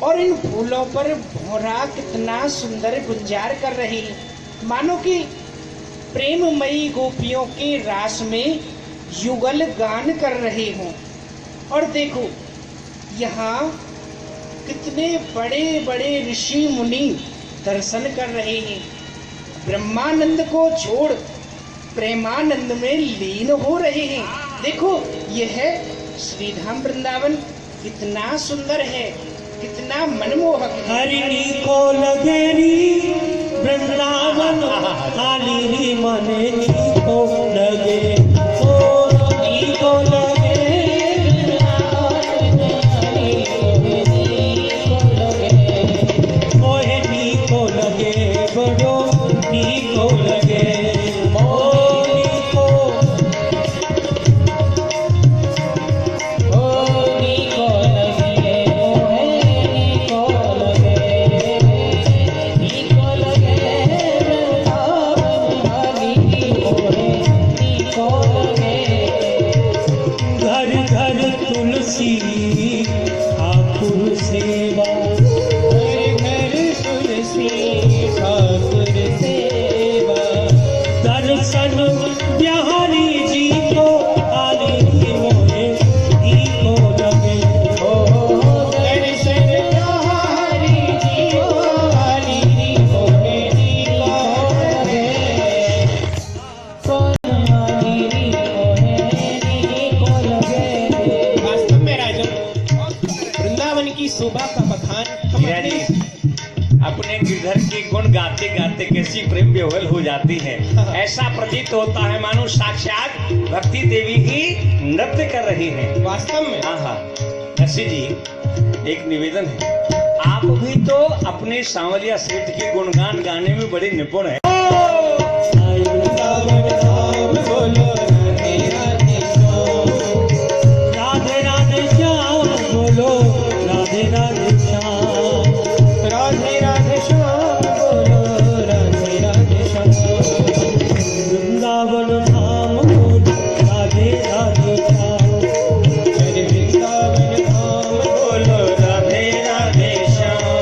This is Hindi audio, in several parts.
और इन फूलों पर भौरा कितना सुंदर गुंजार कर रही है, मानो कि प्रेममयी गोपियों के रास में युगल गान कर रहे हों। और देखो यहाँ कितने बड़े बड़े ऋषि मुनि दर्शन कर रहे हैं, ब्रह्मानंद को छोड़ प्रेमानंद में लीन हो रहे हैं। देखो यह श्रीधाम वृंदावन कितना सुंदर है, कितना मनमोहक है। हरिणी को लगेरी वृंदावन हाली मने को लगे, को लगे मोहिनी को लगे, बड़ो नी को लगे, ठाकुर सेवा, घर तुलसी ठाकुर सेवा, दर्शन बिहारी जी को आली मोहे ही को लगे, दर्शन बिहारी जी को आली मोहे ही को लगे। वास्तव में राजन, वृंदावन की शोभा का बखान अपने गिरधर के गुण गाते गाते कैसी प्रेम विह्वल हो जाती है। ऐसा प्रतीत होता है मानो साक्षात भक्ति देवी ही नृत्य कर रही है। वास्तव में हाँ ऋषि जी, एक निवेदन है, आप भी तो अपने सांवलिया सेठ के गुणगान गाने में बड़े निपुण है। राधे राधे श्याम बोलो, राधे राधे श्याम, राधे राधे श्याम बोलो, राधे राधे श्याम, वृंदावन धाम बोलो, राधे राधे श्याम, वृंदावन धाम बोलो, राधे राधे श्याम।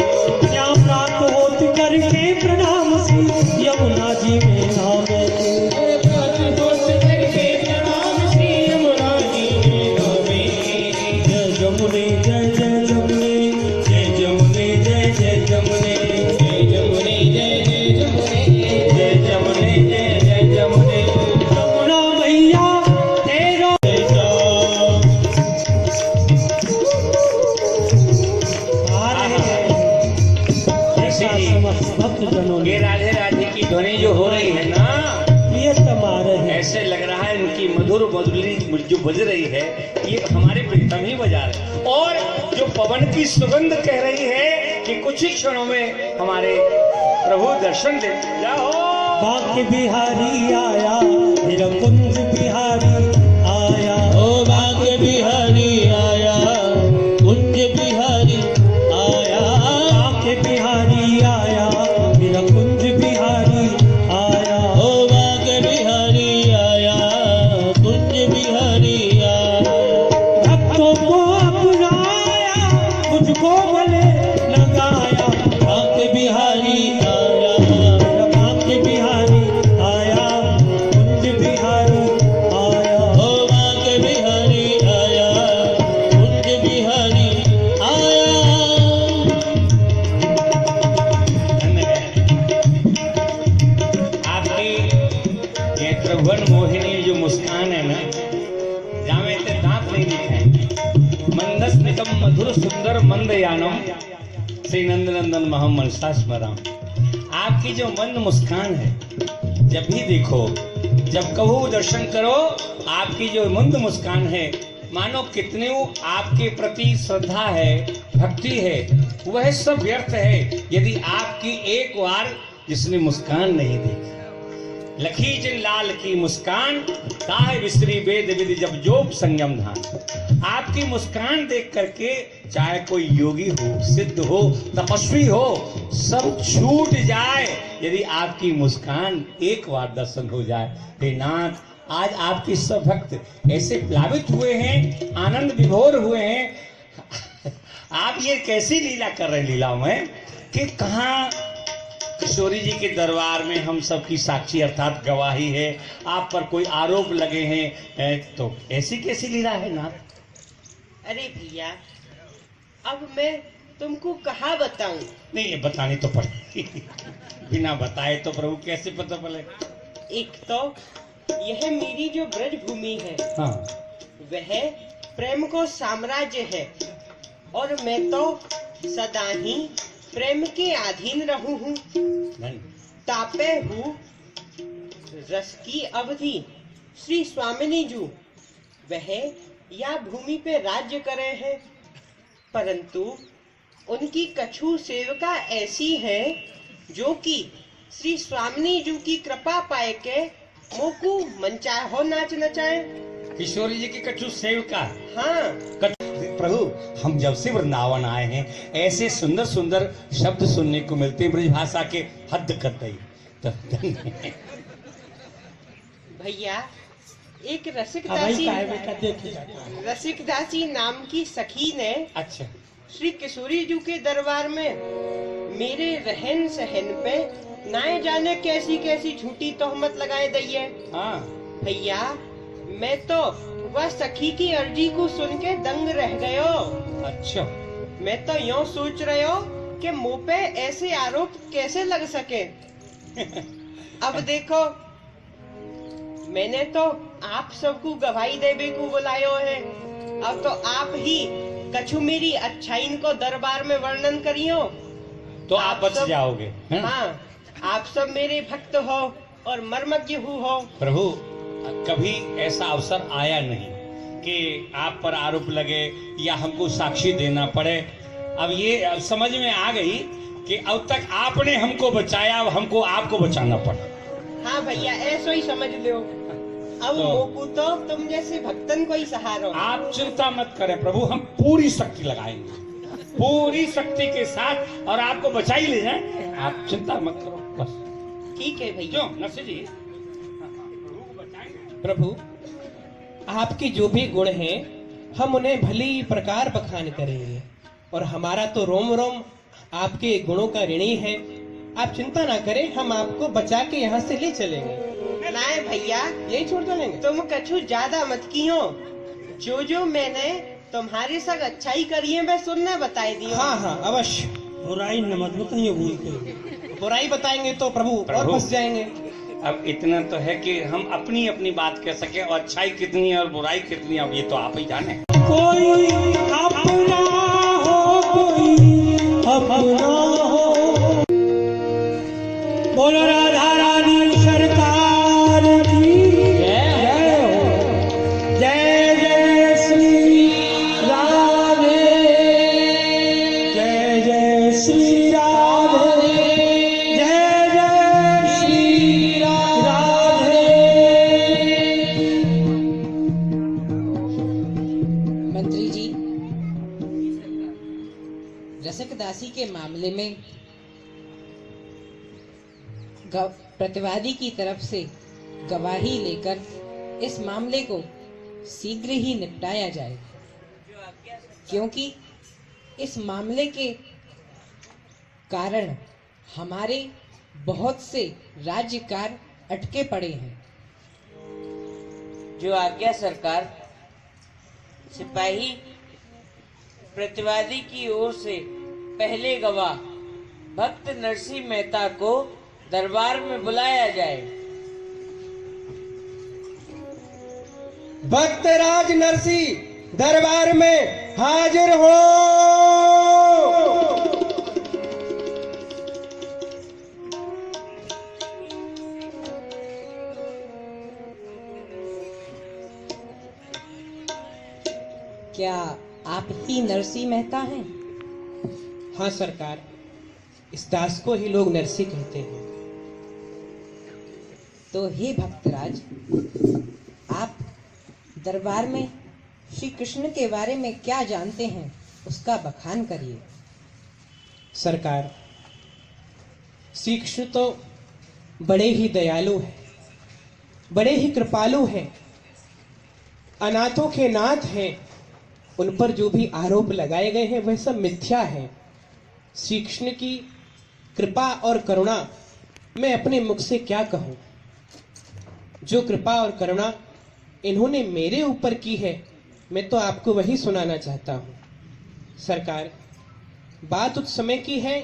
श्याम रात होत करके प्रणाम सी यमुना जी में नाम ये राधे राधे की ध्वनि जो हो रही है ना, ये तुम्हारे है। ऐसे लग रहा है इनकी मधुर मधुरी जो बज रही है, ये हमारे प्रीतम ही बजा रहे हैं। और जो पवन की सुगंध कह रही है कि कुछ ही क्षणों में हमारे प्रभु दर्शन दे जाओ। बांके बिहारी आया, मेरा कुंज बिहारी आया, ओ बांके बिहारी आया, कुंज बिहारी आया, बांके बिहारी आया, मेरा कुंज बिहारी आया, ओ बांके बिहारी आया, कुंज बिहारी आया, भक्तों को अपनाया, मुझको गले लगाया, बांके बिहारी आया, बांके बिहारी आया, कुंज बिहारी आया, ओ बांके बिहारी आया, कुंज बिहारी आया। आपकी ये त्रिभुवन मोहिनी जो मुस्कान है ना, जामे ते दांत नहीं दिखाएंगे। मंदस्मितम मधुर सुंदर मंदयानम श्री नंदनंदन महम मनसा स्मराम। आपकी जो मंद मुस्कान है, जब भी देखो, जब कहो दर्शन करो, आपकी जो मंद मुस्कान है, मानो कितने आपके प्रति श्रद्धा है, भक्ति है, वह सब व्यर्थ है यदि आपकी एक बार जिसने मुस्कान नहीं देखी। लखी जिन लाल की मुस्कान, ताहे विस्त्री वेद विधि जब जोग संयम धान। आपकी मुस्कान देख करके चाहे कोई योगी हो, सिद्ध हो, तपस्वी हो, सब छूट जाए यदि आपकी मुस्कान एक बार दर्शन हो जाए। हे नाथ, आज आपके सब भक्त ऐसे प्लावित हुए हैं, आनंद विभोर हुए हैं। आप ये कैसी लीला कर रहे हैं लीला में कि कहाँ किशोरी जी के दरबार में हम सबकी साक्षी अर्थात गवाही है, आप पर कोई आरोप लगे हैं, तो ऐसी कैसी लीला है नाथ? अरे भैया, अब मैं तुमको कहाँ बताऊं? नहीं, ये बतानी तो पड़ेगी। बिना बताए तो प्रभु कैसे पता पड़े? एक तो यह मेरी जो ब्रज भूमि है, हाँ, वह प्रेम को साम्राज्य है और मैं तो सदा ही प्रेम के अधीन रहूं हूँ। तापे हूँ रस की अवधि श्री स्वामिनी जू वह या भूमि पे राज्य करे हैं, परंतु उनकी कछु सेवका ऐसी है जो कि श्री स्वामिनी जू की कृपा पाए के मोकू मनचाहे हो नाच नचाए। किशोरी जी की कछु सेवका? हाँ प्रभु, हम जब से वृंदावन आए हैं ऐसे सुंदर सुंदर शब्द सुनने को मिलते हैं ब्रज भाषा के, हद कर दी। तो भैया, एक रसिक भाई दासी, रसिक दासी नाम की सखी ने अच्छा, श्री किशोरी जी के दरबार में मेरे रहन सहन पे नाए जाने कैसी कैसी झूठी तोहमत लगाए दी है। हाँ भैया, मैं तो वह सखी की अर्जी को सुन के दंग रह गयो। अच्छा, मैं तो यूं सोच रहे हो कि मुंह पे ऐसे आरोप कैसे लग सके। अब देखो, मैंने तो आप सबको गवाही देवे को बुलायो है, अब तो आप ही कछु मेरी अच्छाई को दरबार में वर्णन करियो तो आप बच सब- जाओगे। हाँ, आप सब मेरे भक्त हो और मर्मज्ञ हो। प्रभु, कभी ऐसा अवसर आया नहीं कि आप पर आरोप लगे या हमको साक्षी देना पड़े। अब ये समझ में आ गई कि अब तक आपने हमको बचाया, अब हमको आपको बचाना पड़ा। हाँ भैया, ऐसा ही समझ लो। अब तो- मोकू तो तुम जैसे भक्तन को ही सहारो। आप चिंता मत करें प्रभु, हम पूरी शक्ति लगाएंगे, पूरी शक्ति के साथ, और आपको बचा ही ले जाए। आप चिंता मत करो बस। ठीक है भैया। क्यों नरसिंह जी? प्रभु, आपके जो भी गुण हैं हम उन्हें भली प्रकार बखान करेंगे, और हमारा तो रोम रोम आपके गुणों का ऋणी है। आप चिंता ना करें, हम आपको बचा के यहाँ से ले चलेंगे, नाय भैया, यही छोड़ चलेंगे। तुम कछु ज्यादा मत कियो। जो जो मैंने तुम्हारे संग अच्छाई करी है मैं सुनना बताए दियो। हाँ हाँ अवश्य, बुराई न मत बताइए भूल के। बुराई बताएंगे तो प्रभु और प्रभु। फंस जाएंगे। अब इतना तो है कि हम अपनी अपनी बात कह सके, और अच्छाई कितनी है और बुराई कितनी है अब ये तो आप ही जाने। कोई अपना हो, कोई अपना हो। बोलो राधा रानी सरकार की जय हो। जय जय श्री राधे, जय जय श्री राधे, जय जय श्री राधे। मंत्री जी, रसिक दासी के मामले में प्रतिवादी की तरफ से गवाही लेकर इस मामले को शीघ्र ही निपटाया जाए, क्योंकि इस मामले के कारण हमारे बहुत से राज्य कार्य अटके पड़े हैं। जो आज्ञा सरकार। सिपाही, प्रतिवादी की ओर से पहले गवाह भक्त नरसिंह मेहता को दरबार में बुलाया जाए। भक्तराज नरसिंह दरबार में हाजिर हो। क्या आप ही नरसिंह मेहता हैं? हाँ सरकार, इस दास को ही लोग नरसिंह कहते हैं। तो हे भक्तराज, आप दरबार में श्री कृष्ण के बारे में क्या जानते हैं उसका बखान करिए। सरकार, श्री कृष्ण तो बड़े ही दयालु हैं, बड़े ही कृपालु हैं, अनाथों के नाथ हैं, उन पर जो भी आरोप लगाए गए हैं वह सब मिथ्या है। श्री कृष्ण की कृपा और करुणा मैं अपने मुख से क्या कहूं। जो कृपा और करुणा इन्होंने मेरे ऊपर की है मैं तो आपको वही सुनाना चाहता हूं। सरकार, बात उस समय की है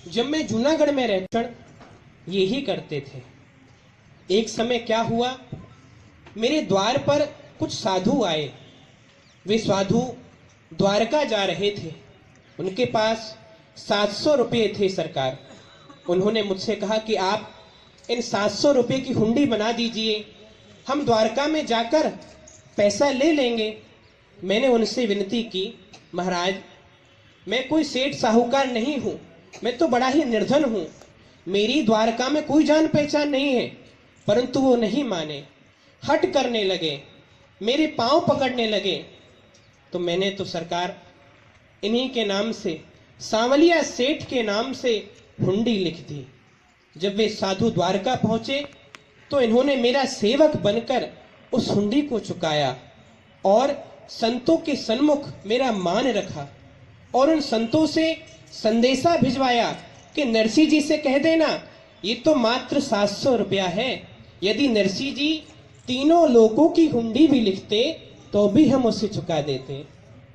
जब मैं जूनागढ़ में रहकर यही करते थे। एक समय क्या हुआ, मेरे द्वार पर कुछ साधु आए। वे साधु द्वारका जा रहे थे। उनके पास 700 रुपये थे सरकार। उन्होंने मुझसे कहा कि आप इन 700 रुपये की हुंडी बना दीजिए, हम द्वारका में जाकर पैसा ले लेंगे। मैंने उनसे विनती की, महाराज मैं कोई सेठ साहूकार नहीं हूँ, मैं तो बड़ा ही निर्धन हूँ, मेरी द्वारका में कोई जान पहचान नहीं है। परंतु वो नहीं माने, हट करने लगे, मेरे पांव पकड़ने लगे। तो मैंने तो सरकार इन्हीं के नाम से, सांवलिया सेठ के नाम से हुंडी लिख दी। जब वे साधु द्वारका पहुंचे तो इन्होंने मेरा सेवक बनकर उस हुंडी को चुकाया और संतों के सन्मुख मेरा मान रखा और उन संतों से संदेशा भिजवाया कि नरसिंह जी से कह देना ये तो मात्र 700 रुपया है, यदि नरसिंह जी तीनों लोगों की हुंडी भी लिखते तो भी हम उसे चुका देते।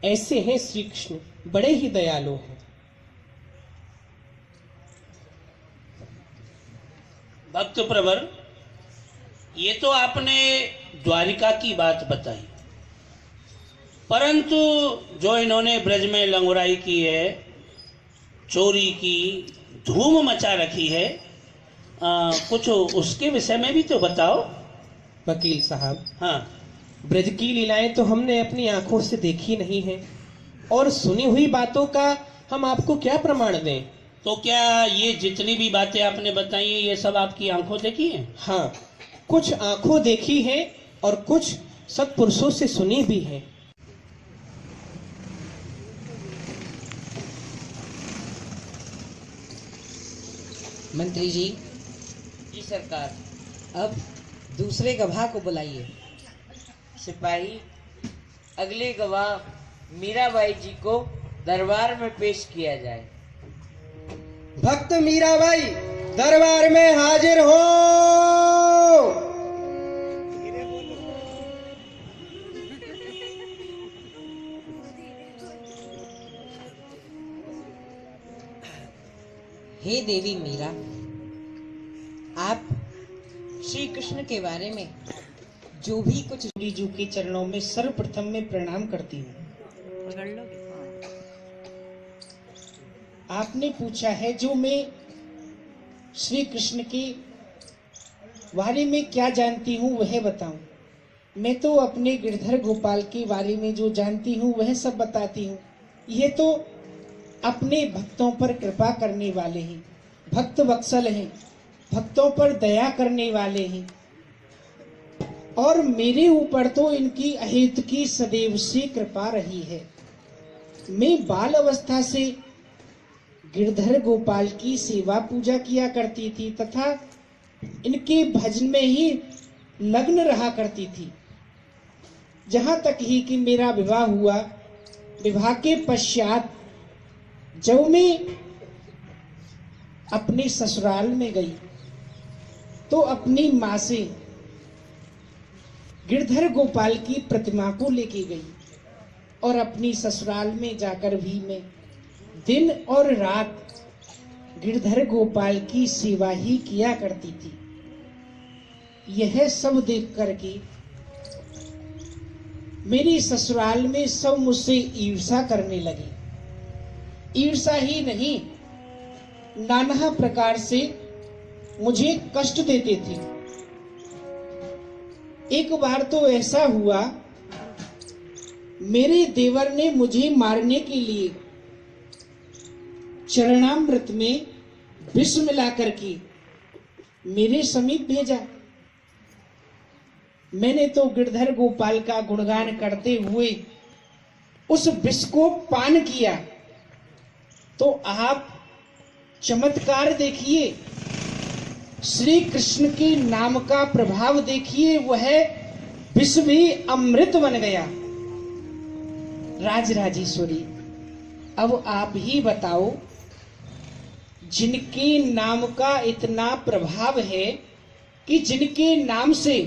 ऐसे हैं श्री कृष्ण, बड़े ही दयालु हैं। भक्त प्रवर, ये तो आपने द्वारिका की बात बताई, परंतु जो इन्होंने ब्रज में लंगुराई की है, चोरी की, धूम मचा रखी है, कुछ उसके विषय में भी तो बताओ। वकील साहब, हाँ, ब्रज की लीलाएं तो हमने अपनी आंखों से देखी नहीं है और सुनी हुई बातों का हम आपको क्या प्रमाण दें। तो क्या ये जितनी भी बातें आपने बताई हैं ये सब आपकी आंखों देखी हैं? हाँ, कुछ आंखों देखी है और कुछ सत्पुरुषों से सुनी भी है। मंत्री जी, जी सरकार। अब दूसरे गवाह को बुलाइए। सिपाही, अगले गवाह मीराबाई जी को दरबार में पेश किया जाए। भक्त मीराबाई दरबार में हाजिर हो। हे देवी मीरा, आप श्री कृष्ण के बारे में जो भी कुछ जी के चरणों में सर्वप्रथम में प्रणाम करती हूँ। आपने पूछा है जो मैं श्री कृष्ण के बारे में क्या जानती हूँ वह बताऊं। मैं तो अपने गिरधर गोपाल के बारे में जो जानती हूँ वह सब बताती हूँ। ये तो अपने भक्तों पर कृपा करने वाले हैं, भक्त वत्सल हैं, भक्तों पर दया करने वाले हैं और मेरे ऊपर तो इनकी अहेत की सदैव से कृपा रही है। मैं बाल अवस्था से गिरधर गोपाल की सेवा पूजा किया करती थी तथा इनके भजन में ही लग्न रहा करती थी, जहां तक ही कि मेरा विवाह हुआ। विवाह के पश्चात जब मैं अपने ससुराल में गई तो अपनी माँ से गिरधर गोपाल की प्रतिमा को लेके गई और अपनी ससुराल में जाकर भी मैं दिन और रात गिरधर गोपाल की सेवा ही किया करती थी। यह सब देख करके मेरी ससुराल में सब मुझसे ईर्षा करने लगे। ईर्षा ही नहीं, नाना प्रकार से मुझे कष्ट देते थे। एक बार तो ऐसा हुआ, मेरे देवर ने मुझे मारने के लिए चरणामृत में विष मिला करके मेरे समीप भेजा। मैंने तो गिरधर गोपाल का गुणगान करते हुए उस विष को पान किया। तो आप चमत्कार देखिए, श्री कृष्ण के नाम का प्रभाव देखिए, वह विष भी अमृत बन गया। राजराजेश्वरी, अब आप ही बताओ, जिनके नाम का इतना प्रभाव है कि जिनके नाम से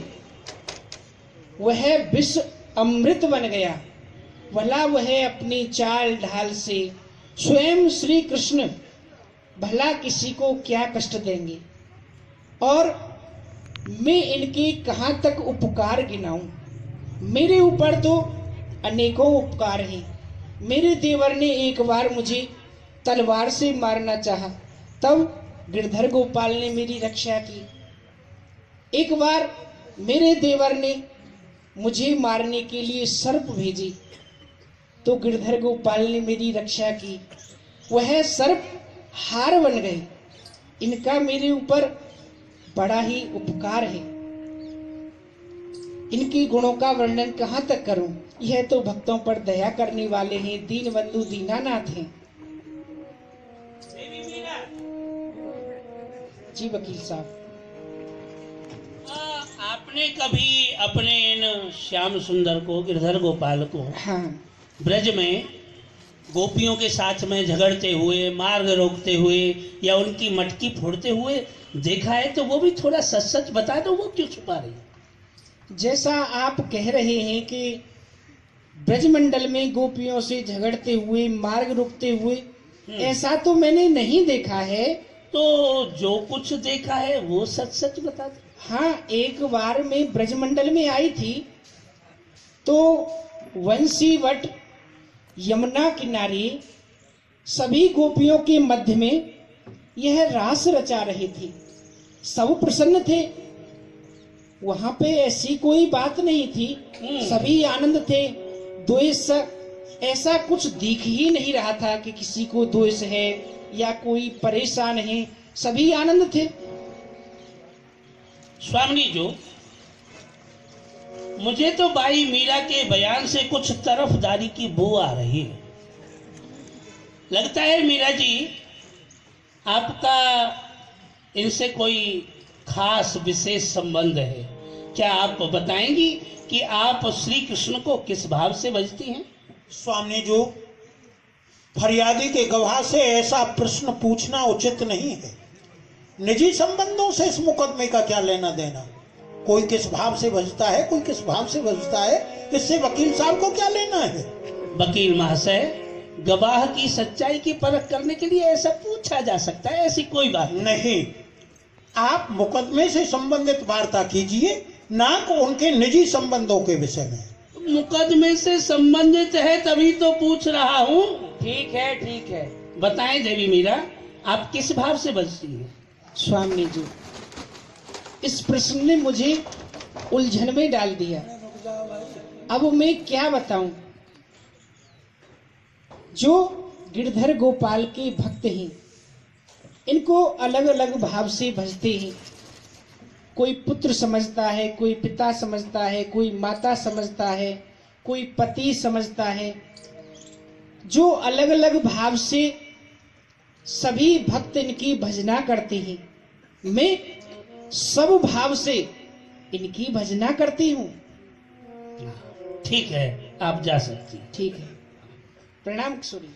वह विश्व अमृत बन गया, भला वह अपनी चाल ढाल से स्वयं श्री कृष्ण भला किसी को क्या कष्ट देंगे, और मैं इनके कहाँ तक उपकार गिनाऊं। मेरे ऊपर तो अनेकों उपकार हैं। मेरे देवर ने एक बार मुझे तलवार से मारना चाहा, तब गिरधर गोपाल ने मेरी रक्षा की। एक बार मेरे देवर ने मुझे मारने के लिए सर्प भेजी, तो गिरधर गोपाल ने मेरी रक्षा की, वह सर्प हार बन गए। इनका मेरे ऊपर बड़ा ही उपकार है। इनके गुणों का वर्णन कहाँ तक करूं। यह तो भक्तों पर दया करने वाले हैं, दीन बंधु दीनानाथ हैं। जी वकील साहब, आपने कभी अपने इन श्याम सुंदर को, गिरधर गोपाल को, हाँ, ब्रज में गोपियों के साथ में झगड़ते हुए, मार्ग रोकते हुए या उनकी मटकी फोड़ते हुए देखा है? तो वो भी थोड़ा सच सच बता दो, वो क्यों छुपा रही है? जैसा आप कह रहे हैं कि ब्रजमंडल में गोपियों से झगड़ते हुए, मार्ग रोकते हुए, ऐसा तो मैंने नहीं देखा है। तो जो कुछ देखा है वो सच सच बता दो। हाँ, एक बार मैं ब्रजमंडल में आई थी, तो वंशीवट यमुना किनारे सभी गोपियों के मध्य में यह रास रचा रहे थे। सब प्रसन्न थे, वहां पे ऐसी कोई बात नहीं थी, सभी आनंद थे। द्वेष ऐसा कुछ दिख ही नहीं रहा था कि किसी को द्वेष है या कोई परेशान है, सभी आनंद थे। स्वामी जो, मुझे तो बाई मीरा के बयान से कुछ तरफदारी की बू आ रही है। लगता है मीरा जी, आपका इनसे कोई खास विशेष संबंध है। क्या आप बताएंगी कि आप श्री कृष्ण को किस भाव से भजती हैं? स्वामी जो, फरियादी के गवाह से ऐसा प्रश्न पूछना उचित नहीं है। निजी संबंधों से इस मुकदमे का क्या लेना देना। कोई किस भाव से भजता है, कोई किस भाव से भजता है, इससे वकील साहब को क्या लेना है। वकील महाशय, गवाह की सच्चाई की परख करने के लिए ऐसा पूछा जा सकता है, ऐसी कोई बात नहीं। आप मुकदमे से संबंधित वार्ता कीजिए, ना को उनके निजी संबंधों के विषय में। मुकदमे से संबंधित है तभी तो पूछ रहा हूँ। ठीक है, ठीक है। बताएं देवी मीरा, आप किस भाव से बचती हैं? स्वामी जी, इस प्रश्न ने मुझे उलझन में डाल दिया। अब मैं क्या बताऊं। जो गिरधर गोपाल के भक्त हैं, इनको अलग अलग भाव से भजते हैं। कोई पुत्र समझता है, कोई पिता समझता है, कोई माता समझता है, कोई पति समझता है। जो अलग अलग भाव से सभी भक्त इनकी भजना करते हैं, मैं सब भाव से इनकी भजना करती हूँ। ठीक है, आप जा सकती हैं। ठीक है, प्रणाम किशोरी।